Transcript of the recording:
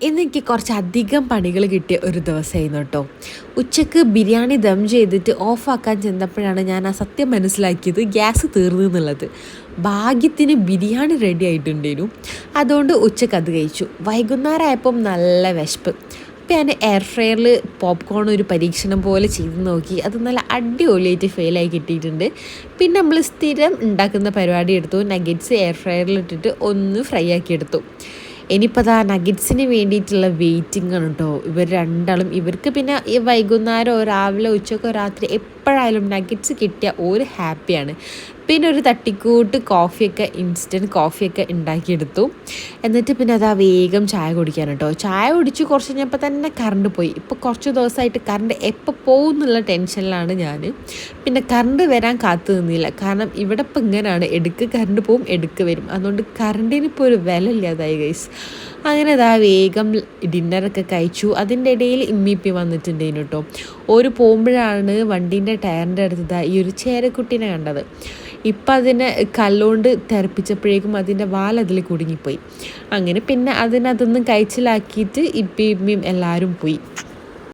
ഇന്നെനിക്ക് കുറച്ചധികം പണികൾ കിട്ടിയ ഒരു ദിവസമായിരുന്നു കേട്ടോ. ഉച്ചക്ക് ബിരിയാണി ദം ചെയ്തിട്ട് ഓഫാക്കാൻ ചെന്നപ്പോഴാണ് ഞാൻ ആ സത്യം മനസ്സിലാക്കിയത് ഗ്യാസ് തീർന്നു എന്നുള്ളത്. ഭാഗ്യത്തിന് ബിരിയാണി റെഡി ആയിട്ടുണ്ടായിരുന്നു. അതുകൊണ്ട് ഉച്ചക്ക് അത് കഴിച്ചു. വൈകുന്നേരമായപ്പം നല്ല വിശപ്പ്. അപ്പോൾ ഞാൻ എയർ ഫ്രയറിൽ പോപ്കോൺ ഒരു പരീക്ഷണം പോലെ ചെയ്ത് നോക്കി. അത് നല്ല അടിപൊളിയായിട്ട് ഫെയിലായി കിട്ടിയിട്ടുണ്ട്. പിന്നെ നമ്മൾ സ്ഥിരം ഉണ്ടാക്കുന്ന പരിപാടി എടുത്തു. നഗറ്റ്സ് എയർ ഫ്രയറിലിട്ടിട്ട് ഒന്ന് ഫ്രൈ ആക്കി എടുത്തു. ഇനിയിപ്പോൾ അതാ നഗറ്റ്സിന് വേണ്ടിയിട്ടുള്ള വെയിറ്റിംഗ് ആണ് കേട്ടോ. ഇവർ രണ്ടാളും ഇവർക്ക് പിന്നെ ഈ വൈകുന്നേരമോ രാവിലെ ഉച്ചക്കോ രാത്രി എപ്പോഴായാലും നഗറ്റ്സ് കിട്ടിയ ഒരു ഹാപ്പിയാണ്. പിന്നെ ഒരു തട്ടിക്കൂട്ട് കോഫിയൊക്കെ ഇൻസ്റ്റൻറ്റ് കോഫിയൊക്കെ ഉണ്ടാക്കിയെടുത്തു. എന്നിട്ട് പിന്നെ അതാ വേഗം ചായ കുടിക്കാൻ കേട്ടോ. ചായ കുടിച്ച് കുറച്ച് കഴിഞ്ഞപ്പോൾ തന്നെ കറണ്ട് പോയി. ഇപ്പോൾ കുറച്ച് ദിവസമായിട്ട് കറണ്ട് എപ്പോൾ പോകും എന്നുള്ള ടെൻഷനിലാണ് ഞാൻ. പിന്നെ കറണ്ട് വരാൻ കാത്തു നിന്നില്ല. കാരണം ഇവിടെ ഇപ്പം ഇങ്ങനെയാണ്, എടുക്ക് കറണ്ട് പോവും, എടുക്ക് വരും. അതുകൊണ്ട് കറണ്ടിന് ഇപ്പോൾ ഒരു വില ഇല്ലാതായി ഗൈസ്. അങ്ങനെ അതാ വേഗം ഡിന്നറൊക്കെ കഴിച്ചു. അതിൻ്റെ ഇടയിൽ ഇമ്മിപ്പി വന്നിട്ടുണ്ടായിരുന്നു കേട്ടോ. ഒരു പോകുമ്പോഴാണ് വണ്ടീൻ്റെ ടയറിൻ്റെ അടുത്ത് ഈ ഒരു ചേരക്കുട്ടീനെ കണ്ടത്. ഇപ്പം അതിനെ കല്ലുകൊണ്ട് തെറിപ്പിച്ചപ്പോഴേക്കും അതിൻ്റെ വാലതിൽ കുടുങ്ങിപ്പോയി. അങ്ങനെ പിന്നെ അതിനതൊന്നും കഴിച്ചിലാക്കിയിട്ട് ഇപ്പിയും എല്ലാവരും പോയി.